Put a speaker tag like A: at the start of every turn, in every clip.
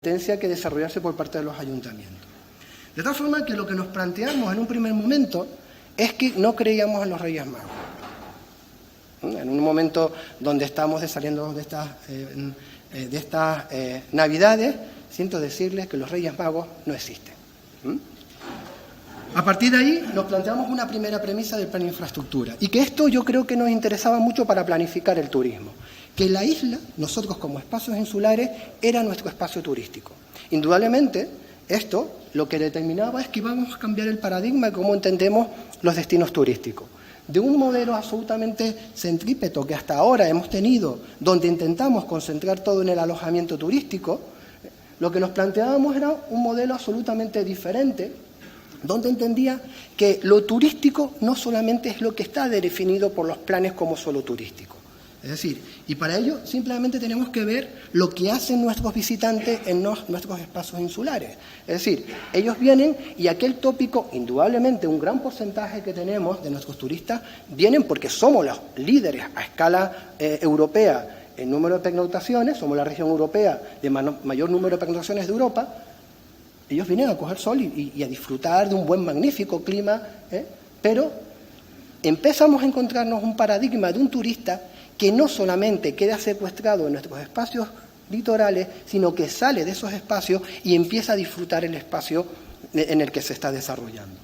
A: competencia que desarrollarse por parte de los ayuntamientos. De tal forma que lo que nos planteamos en un primer momento es que no creíamos en los Reyes Magos. En un momento donde estamos saliendo de estas Navidades, siento decirles que los Reyes Magos no existen. A partir de ahí nos planteamos una primera premisa del plan de infraestructura y que esto yo creo que nos interesaba mucho para planificar el turismo. Que la isla, nosotros como espacios insulares, era nuestro espacio turístico. Indudablemente, esto lo que determinaba es que íbamos a cambiar el paradigma de cómo entendemos los destinos turísticos. De un modelo absolutamente centrípeto que hasta ahora hemos tenido, donde intentamos concentrar todo en el alojamiento turístico, lo que nos planteábamos era un modelo absolutamente diferente, donde entendía que lo turístico no solamente es lo que está definido por los planes como solo turístico. Es decir, y para ello simplemente tenemos que ver lo que hacen nuestros visitantes en nuestros espacios insulares. Es decir, ellos vienen y aquel tópico, indudablemente un gran porcentaje que tenemos de nuestros turistas, vienen porque somos los líderes a escala europea en número de pernoctaciones, somos la región europea de mayor número de pernoctaciones de Europa. Ellos vienen a coger sol y a disfrutar de un buen, magnífico clima, pero empezamos a encontrarnos un paradigma de un turista que no solamente queda secuestrado en nuestros espacios litorales, sino que sale de esos espacios y empieza a disfrutar el espacio en el que se está desarrollando.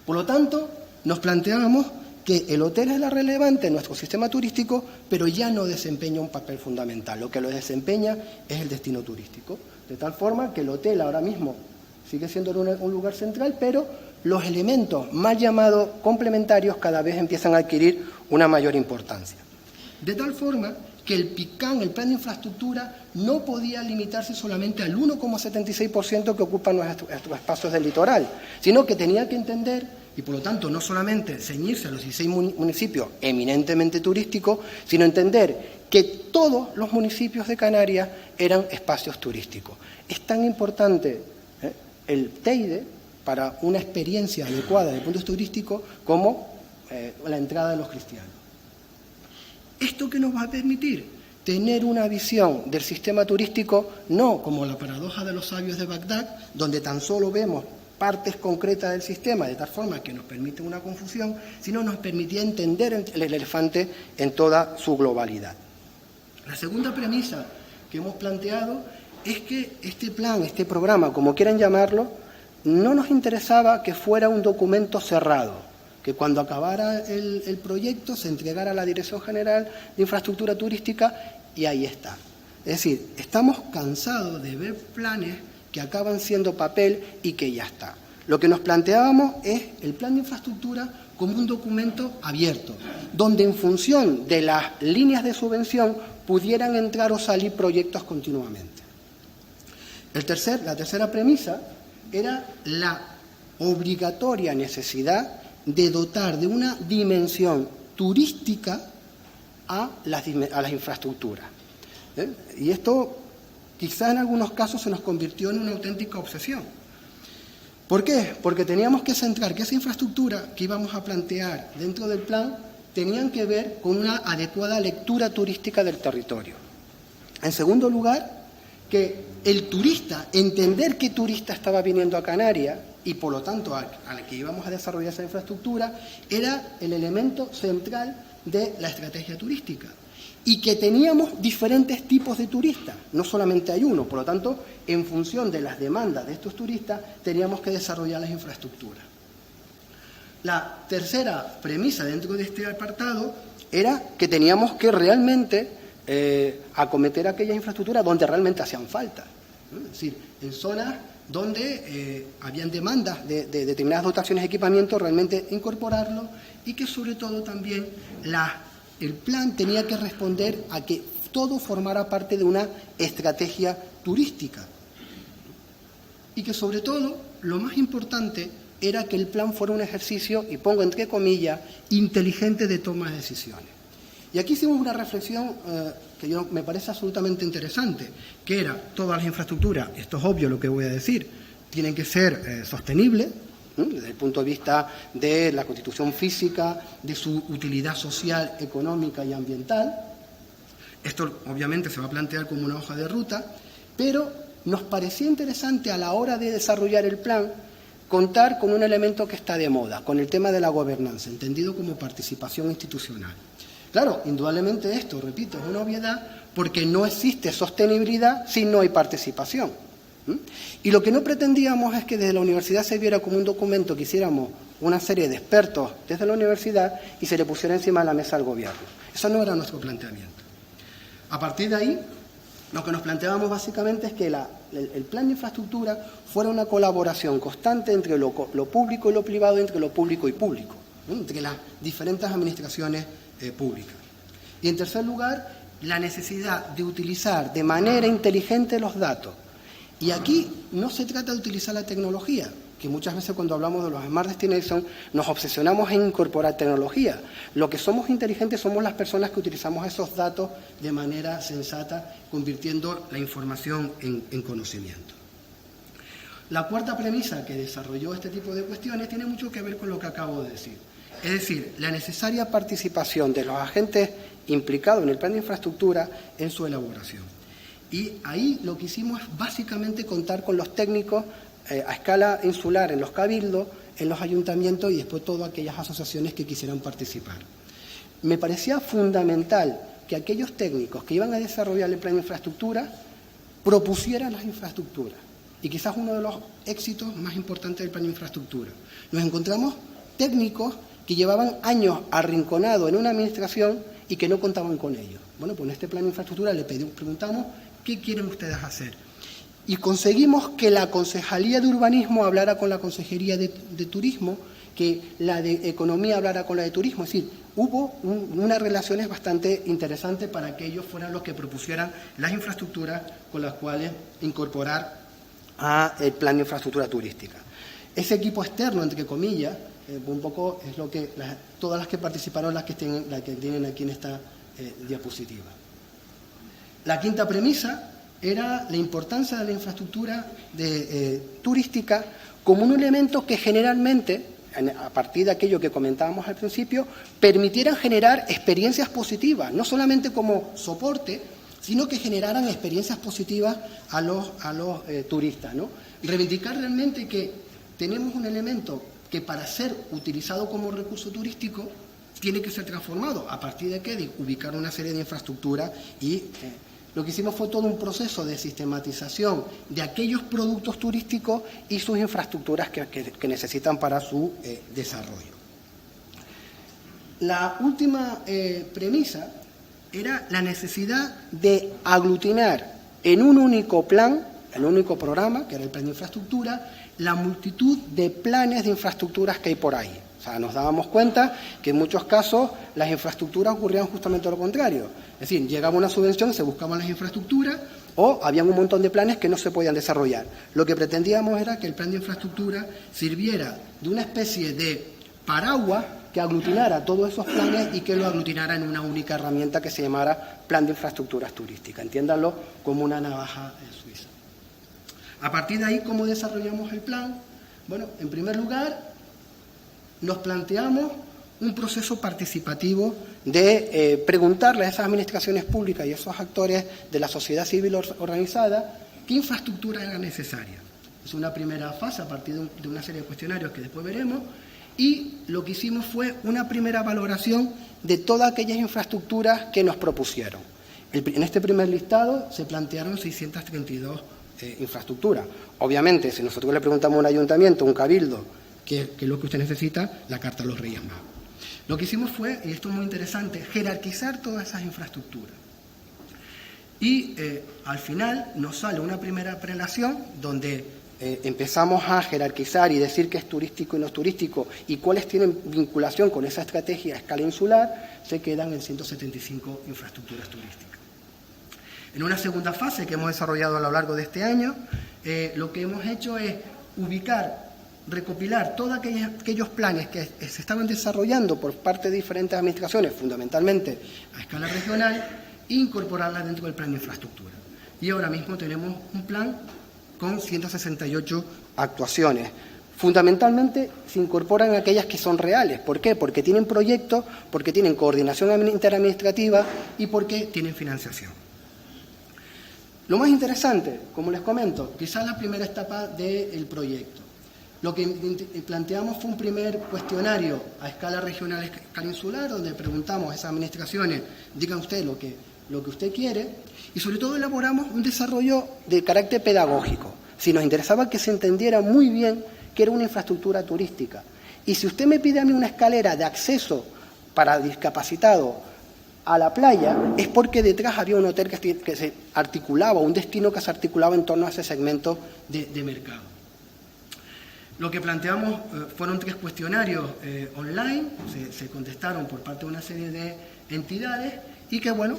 A: Por lo tanto, nos planteábamos que el hotel es la relevante en nuestro sistema turístico, pero ya no desempeña un papel fundamental. Lo que lo desempeña es el destino turístico. De tal forma que el hotel ahora mismo sigue siendo un lugar central, pero los elementos más llamados complementarios cada vez empiezan a adquirir una mayor importancia. De tal forma que el PICAN, el plan de infraestructura, no podía limitarse solamente al 1,76% que ocupan nuestros espacios del litoral, sino que tenía que entender, y por lo tanto no solamente ceñirse a los 16 municipios eminentemente turísticos, sino entender que todos los municipios de Canarias eran espacios turísticos. Es tan importante el Teide para una experiencia adecuada desde el punto de vista turístico como la entrada de los cristianos. ¿Esto qué nos va a permitir? Tener una visión del sistema turístico no como la paradoja de los sabios de Bagdad, donde tan solo vemos partes concretas del sistema, de tal forma que nos permite una confusión, sino nos permitía entender el elefante en toda su globalidad. La segunda premisa que hemos planteado es que este plan, este programa, como quieran llamarlo, no nos interesaba que fuera un documento cerrado, que cuando acabara el proyecto se entregara a la Dirección General de Infraestructura Turística y ahí está. Es decir, estamos cansados de ver planes que acaban siendo papel y que ya está. Lo que nos planteábamos es el plan de infraestructura como un documento abierto, donde en función de las líneas de subvención pudieran entrar o salir proyectos continuamente. La tercera premisa era la obligatoria necesidad de dotar de una dimensión turística a las infraestructuras. Y esto quizá en algunos casos se nos convirtió en una auténtica obsesión. ¿Por qué? Porque teníamos que centrar que esa infraestructura que íbamos a plantear dentro del plan tenían que ver con una adecuada lectura turística del territorio. En segundo lugar, que el turista, entender qué turista estaba viniendo a Canarias y por lo tanto a la que íbamos a desarrollar esa infraestructura, era el elemento central de la estrategia turística. Y que teníamos diferentes tipos de turistas, no solamente hay uno, por lo tanto, en función de las demandas de estos turistas, teníamos que desarrollar las infraestructuras. La tercera premisa dentro de este apartado era que teníamos que realmente acometer aquellas infraestructuras donde realmente hacían falta. Es decir, en zonas donde habían demandas de determinadas dotaciones de equipamiento, realmente incorporarlo y que sobre todo también el plan tenía que responder a que todo formara parte de una estrategia turística. Y que sobre todo, lo más importante era que el plan fuera un ejercicio, y pongo entre comillas, inteligente de toma de decisiones. Y aquí hicimos una reflexión que me parece absolutamente interesante, que era todas las infraestructuras, esto es obvio lo que voy a decir, tienen que ser sostenibles, desde el punto de vista de la constitución física, de su utilidad social, económica y ambiental. Esto obviamente se va a plantear como una hoja de ruta, pero nos parecía interesante a la hora de desarrollar el plan contar con un elemento que está de moda, con el tema de la gobernanza, entendido como participación institucional. Claro, indudablemente esto, repito, es una obviedad porque no existe sostenibilidad si no hay participación. Y lo que no pretendíamos es que desde la universidad se viera como un documento que hiciéramos una serie de expertos desde la universidad y se le pusiera encima de la mesa al gobierno. Eso no era nuestro planteamiento. A partir de ahí, lo que nos planteábamos básicamente es que el plan de infraestructura fuera una colaboración constante entre lo público y lo privado, entre lo público y público, entre las diferentes administraciones públicas. Y en tercer lugar, la necesidad de utilizar de manera inteligente los datos. Y aquí no se trata de utilizar la tecnología, que muchas veces cuando hablamos de los Smart Destinations nos obsesionamos en incorporar tecnología. Lo que somos inteligentes somos las personas que utilizamos esos datos de manera sensata, convirtiendo la información en conocimiento. La cuarta premisa que desarrolló este tipo de cuestiones tiene mucho que ver con lo que acabo de decir. Es decir, la necesaria participación de los agentes implicados en el plan de infraestructura en su elaboración. Y ahí lo que hicimos es básicamente contar con los técnicos a escala insular en los cabildos, en los ayuntamientos y después todas aquellas asociaciones que quisieran participar. Me parecía fundamental que aquellos técnicos que iban a desarrollar el plan de infraestructura propusieran las infraestructuras. Y quizás uno de los éxitos más importantes del plan de infraestructura. Nos encontramos técnicos que llevaban años arrinconados en una administración y que no contaban con ellos. Bueno, pues en este plan de infraestructura le preguntamos ¿qué quieren ustedes hacer? Y conseguimos que la Concejalía de Urbanismo hablara con la Consejería de Turismo, que la de Economía hablara con la de Turismo. Es decir, hubo unas relaciones bastante interesantes para que ellos fueran los que propusieran las infraestructuras con las cuales incorporar al plan de infraestructura turística. Ese equipo externo, entre comillas, un poco es lo que todas las que participaron, las que tienen aquí en esta diapositiva. La quinta premisa era la importancia de la infraestructura turística como un elemento que generalmente, a partir de aquello que comentábamos al principio, permitieran generar experiencias positivas, no solamente como soporte, sino que generaran experiencias positivas a los turistas, ¿no? Reivindicar realmente que tenemos un elemento que para ser utilizado como recurso turístico tiene que ser transformado. ¿A partir de qué? De ubicar una serie de infraestructuras y lo que hicimos fue todo un proceso de sistematización de aquellos productos turísticos y sus infraestructuras que necesitan para su desarrollo. La última premisa era la necesidad de aglutinar en un único plan, en un único programa, que era el plan de infraestructura, la multitud de planes de infraestructuras que hay por ahí. O sea, nos dábamos cuenta que en muchos casos las infraestructuras ocurrían justamente lo contrario. Es decir, llegaba una subvención, se buscaban las infraestructuras o había un montón de planes que no se podían desarrollar. Lo que pretendíamos era que el plan de infraestructura sirviera de una especie de paraguas que aglutinara todos esos planes y que lo aglutinara en una única herramienta que se llamara Plan de Infraestructuras Turísticas. Entiéndanlo como una navaja suiza. A partir de ahí, ¿cómo desarrollamos el plan? Bueno, en primer lugar, nos planteamos un proceso participativo de preguntarle a esas administraciones públicas y a esos actores de la sociedad civil organizada qué infraestructura era necesaria. Es una primera fase a partir de una serie de cuestionarios que después veremos, y lo que hicimos fue una primera valoración de todas aquellas infraestructuras que nos propusieron. En este primer listado se plantearon 632 infraestructuras. Obviamente, si nosotros le preguntamos a un ayuntamiento, a un cabildo, ¿qué es lo que usted necesita? La Carta a los Reyes Magos. Lo que hicimos fue, y esto es muy interesante, jerarquizar todas esas infraestructuras. Y al final nos sale una primera prelación donde empezamos a jerarquizar y decir qué es turístico y no es turístico y cuáles tienen vinculación con esa estrategia a escala insular. Se quedan en 175 infraestructuras turísticas. En una segunda fase que hemos desarrollado a lo largo de este año, lo que hemos hecho es recopilar todos aquellos planes que se estaban desarrollando por parte de diferentes administraciones, fundamentalmente a escala regional, e incorporarlas dentro del plan de infraestructura. Y ahora mismo tenemos un plan con 168 actuaciones. Fundamentalmente se incorporan aquellas que son reales. ¿Por qué? Porque tienen proyectos, porque tienen coordinación interadministrativa y porque tienen financiación. Lo más interesante, como les comento, quizás la primera etapa del proyecto. Lo que planteamos fue un primer cuestionario a escala regional, a escala insular, donde preguntamos a esas administraciones, digan usted lo que usted quiere, y sobre todo elaboramos un desarrollo de carácter pedagógico. Si nos interesaba que se entendiera muy bien que era una infraestructura turística. Y si usted me pide a mí una escalera de acceso para discapacitados a la playa, es porque detrás había un hotel que se articulaba, un destino que se articulaba en torno a ese segmento de mercado. Lo que planteamos fueron 3 cuestionarios online, se contestaron por parte de una serie de entidades y que, bueno,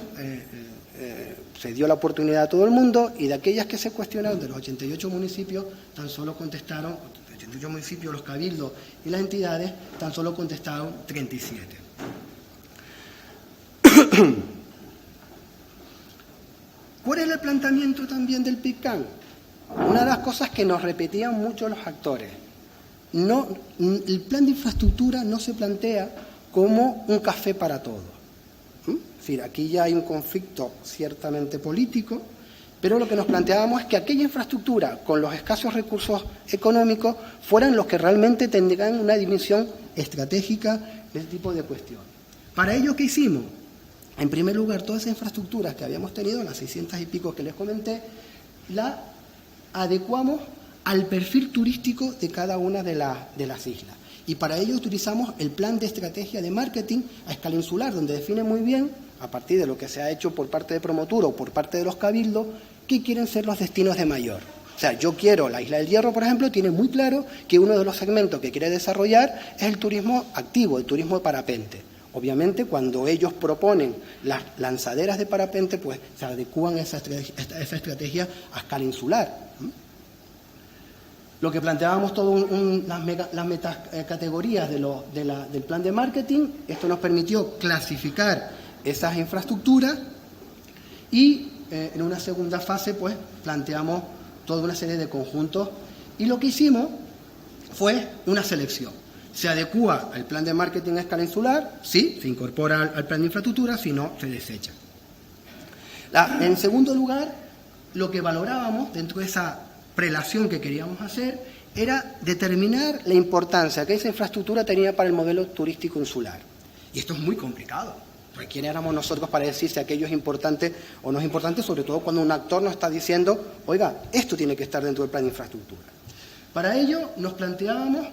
A: se dio la oportunidad a todo el mundo, y de aquellas que se cuestionaron, de los 88 municipios, tan solo contestaron, 88 municipios, los cabildos y las entidades, tan solo contestaron 37. ¿Cuál es el planteamiento también del PICCAN? Una de las cosas que nos repetían mucho los actores. El plan de infraestructura no se plantea como un café para todos. Es decir, aquí ya hay un conflicto ciertamente político, pero lo que nos planteábamos es que aquella infraestructura con los escasos recursos económicos fueran los que realmente tendrán una dimensión estratégica de este tipo de cuestión. Para ello, ¿qué hicimos? En primer lugar, todas esas infraestructuras que habíamos tenido, las 600 y pico que les comenté, la adecuamos al perfil turístico de cada una de las islas. Y para ello utilizamos el plan de estrategia de marketing a escala insular, donde define muy bien, a partir de lo que se ha hecho por parte de Promotura o por parte de los cabildos, qué quieren ser los destinos de mayor. O sea, yo quiero, la Isla del Hierro, por ejemplo, tiene muy claro que uno de los segmentos que quiere desarrollar es el turismo activo, el turismo de parapente. Obviamente, cuando ellos proponen las lanzaderas de parapente, pues se adecúan esa estrategia a escala insular. Lo que planteábamos las metacategorías del plan de marketing, esto nos permitió clasificar esas infraestructuras y en una segunda fase pues planteamos toda una serie de conjuntos y lo que hicimos fue una selección. Se adecúa al plan de marketing a escala insular, sí, se incorpora al plan de infraestructura, si no, se desecha. En segundo lugar, lo que valorábamos dentro de esa prelación que queríamos hacer era determinar la importancia que esa infraestructura tenía para el modelo turístico insular. Y esto es muy complicado. Pues, ¿quién éramos nosotros para decir si aquello es importante o no es importante? Sobre todo cuando un actor nos está diciendo, oiga, esto tiene que estar dentro del plan de infraestructura. Para ello nos planteábamos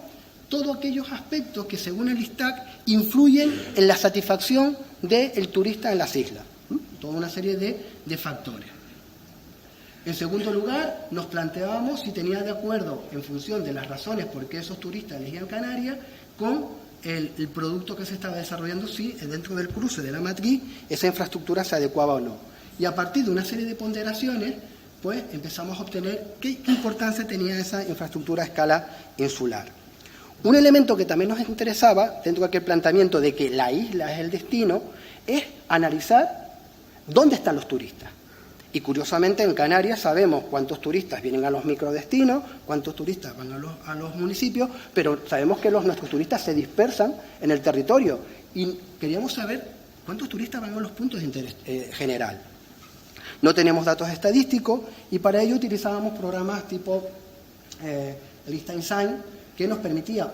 A: todos aquellos aspectos que, según el ISTAC, influyen en la satisfacción del turista en las islas. Toda una serie de factores. En segundo lugar, nos planteábamos si tenía de acuerdo, en función de las razones por qué esos turistas elegían Canarias, con el producto que se estaba desarrollando, si dentro del cruce de la matriz esa infraestructura se adecuaba o no. Y a partir de una serie de ponderaciones, pues empezamos a obtener qué importancia tenía esa infraestructura a escala insular. Un elemento que también nos interesaba, dentro de aquel planteamiento de que la isla es el destino, es analizar dónde están los turistas. Y curiosamente en Canarias sabemos cuántos turistas vienen a los microdestinos, cuántos turistas van a los municipios, pero sabemos que nuestros turistas se dispersan en el territorio. Y queríamos saber cuántos turistas van a los puntos de interés general. No tenemos datos estadísticos y para ello utilizábamos programas tipo Liechtenstein, que nos permitía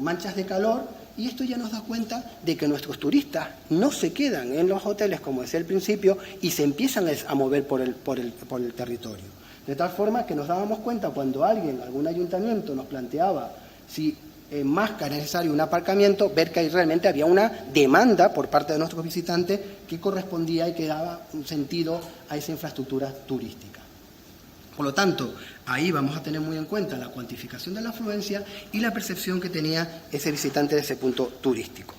A: manchas de calor. Y esto ya nos da cuenta de que nuestros turistas no se quedan en los hoteles, como decía al principio, y se empiezan a mover por el territorio. De tal forma que nos dábamos cuenta cuando algún ayuntamiento nos planteaba si en Máscara es necesario un aparcamiento, ver que ahí realmente había una demanda por parte de nuestros visitantes que correspondía y que daba un sentido a esa infraestructura turística. Por lo tanto, ahí vamos a tener muy en cuenta la cuantificación de la afluencia y la percepción que tenía ese visitante de ese punto turístico.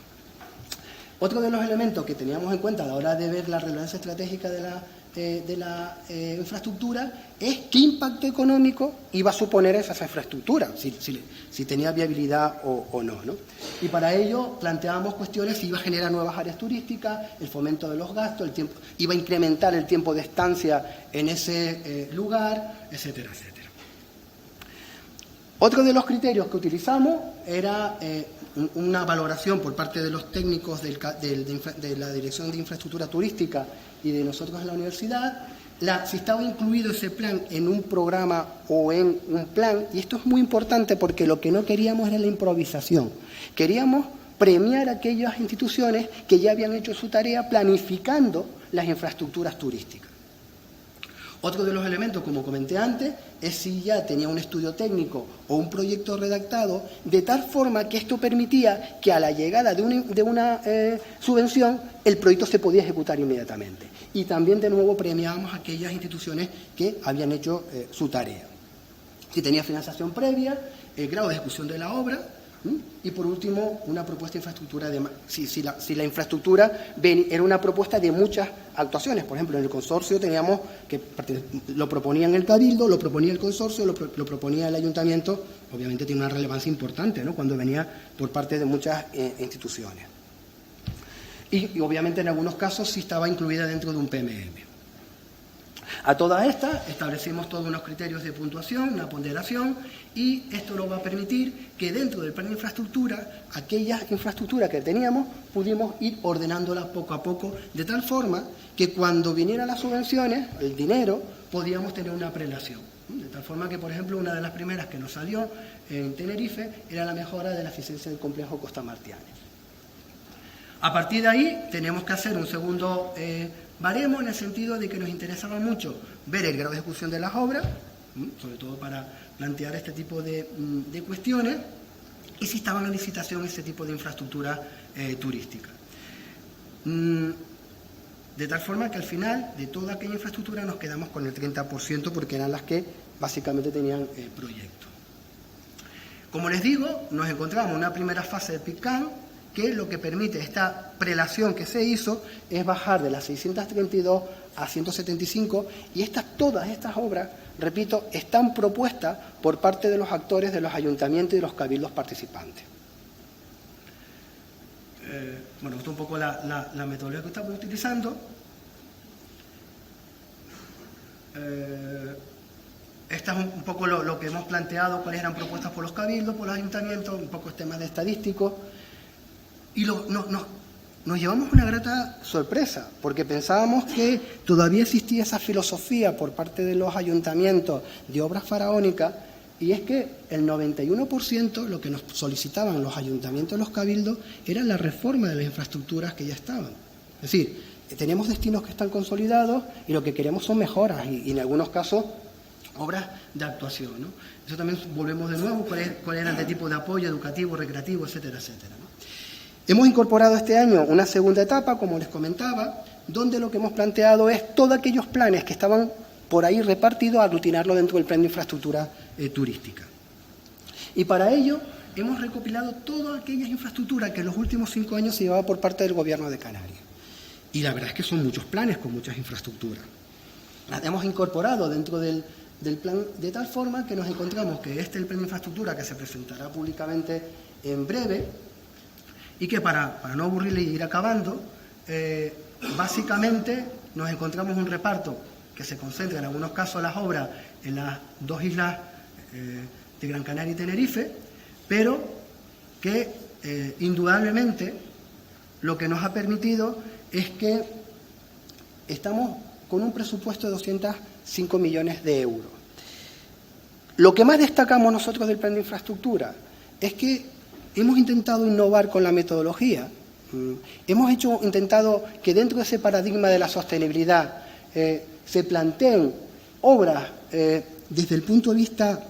A: Otro de los elementos que teníamos en cuenta a la hora de ver la relevancia estratégica de la infraestructura es qué impacto económico iba a suponer esa infraestructura, si tenía viabilidad o no, ¿no? Y para ello planteábamos cuestiones si iba a generar nuevas áreas turísticas, el fomento de los gastos, iba a incrementar el tiempo de estancia en ese lugar, etcétera, etcétera. Otro de los criterios que utilizamos era una valoración por parte de los técnicos de la Dirección de Infraestructura Turística y de nosotros en la universidad, si estaba incluido ese plan en un programa o en un plan, y esto es muy importante porque lo que no queríamos era la improvisación. Queríamos premiar a aquellas instituciones que ya habían hecho su tarea planificando las infraestructuras turísticas. Otro de los elementos, como comenté antes, es si ya tenía un estudio técnico o un proyecto redactado, de tal forma que esto permitía que a la llegada de una subvención el proyecto se podía ejecutar inmediatamente. Y también, de nuevo, premiábamos a aquellas instituciones que habían hecho su tarea. Si tenía financiación previa, el grado de ejecución de la obra, y por último, una propuesta de infraestructura. Si la infraestructura era una propuesta de muchas actuaciones, por ejemplo, en el consorcio teníamos que lo proponían el Cabildo, lo proponía el consorcio, lo proponía el ayuntamiento. Obviamente tiene una relevancia importante, ¿no?, cuando venía por parte de muchas instituciones. Y obviamente en algunos casos sí estaba incluida dentro de un PMM. A todas estas establecimos todos unos criterios de puntuación, una ponderación, y esto nos va a permitir que dentro del plan de infraestructura, aquellas infraestructuras que teníamos, pudimos ir ordenándolas poco a poco, de tal forma que cuando vinieran las subvenciones, el dinero, podíamos tener una prelación. De tal forma que, por ejemplo, una de las primeras que nos salió en Tenerife era la mejora de la eficiencia del complejo Costa Martianes. A partir de ahí tenemos que hacer un segundo baremo, en el sentido de que nos interesaba mucho ver el grado de ejecución de las obras, sobre todo para plantear este tipo de cuestiones, y si estaba en la licitación ese tipo de infraestructura turística. De tal forma que al final de toda aquella infraestructura nos quedamos con el 30%, porque eran las que básicamente tenían proyecto. Como les digo, nos encontramos en una primera fase de PICAN, que lo que permite esta prelación que se hizo es bajar de las 632 a 175, y todas estas obras, repito, están propuestas por parte de los actores de los ayuntamientos y de los cabildos participantes. Bueno, esto es un poco la metodología que estamos utilizando. Esta es un poco lo que hemos planteado, cuáles eran propuestas por los cabildos, por los ayuntamientos, un poco temas de estadísticos. Y nos llevamos una grata sorpresa, porque pensábamos que todavía existía esa filosofía por parte de los ayuntamientos de obras faraónicas, y es que el 91% lo que nos solicitaban los ayuntamientos y los cabildos era la reforma de las infraestructuras que ya estaban. Es decir, tenemos destinos que están consolidados y lo que queremos son mejoras y en algunos casos obras de actuación, ¿no? Eso también volvemos de nuevo, cuál era el tipo de apoyo educativo, recreativo, etcétera, etcétera, ¿no? Hemos incorporado este año una segunda etapa, como les comentaba, donde lo que hemos planteado es todos aquellos planes que estaban por ahí repartidos, aglutinarlo dentro del plan de infraestructura turística. Y para ello hemos recopilado todas aquellas infraestructuras que en los últimos 5 años se llevaba por parte del Gobierno de Canarias. Y la verdad es que son muchos planes con muchas infraestructuras. Las hemos incorporado dentro del plan, de tal forma que nos encontramos que este es el plan de infraestructura que se presentará públicamente en breve, y que para no aburrirle y ir acabando, básicamente nos encontramos un reparto que se concentra en algunos casos las obras en las dos islas de Gran Canaria y Tenerife, pero que indudablemente lo que nos ha permitido es que estamos con un presupuesto de 205 millones de euros. Lo que más destacamos nosotros del plan de infraestructura es que hemos intentado innovar con la metodología, hemos intentado que dentro de ese paradigma de la sostenibilidad se planteen obras desde el punto de vista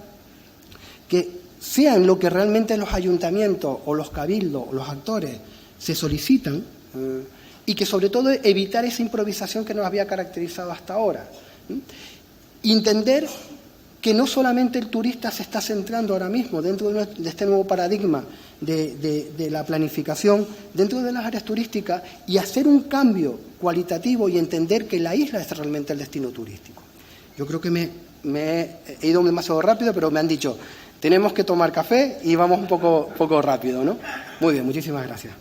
A: que sean lo que realmente los ayuntamientos o los cabildos o los actores se solicitan, y que sobre todo evitar esa improvisación que nos había caracterizado hasta ahora. Entender que no solamente el turista se está centrando ahora mismo dentro de este nuevo paradigma de la planificación dentro de las áreas turísticas, y hacer un cambio cualitativo y entender que la isla es realmente el destino turístico. Yo creo que me he ido demasiado rápido, pero me han dicho, tenemos que tomar café y vamos un poco rápido, ¿no? Muy bien, muchísimas gracias.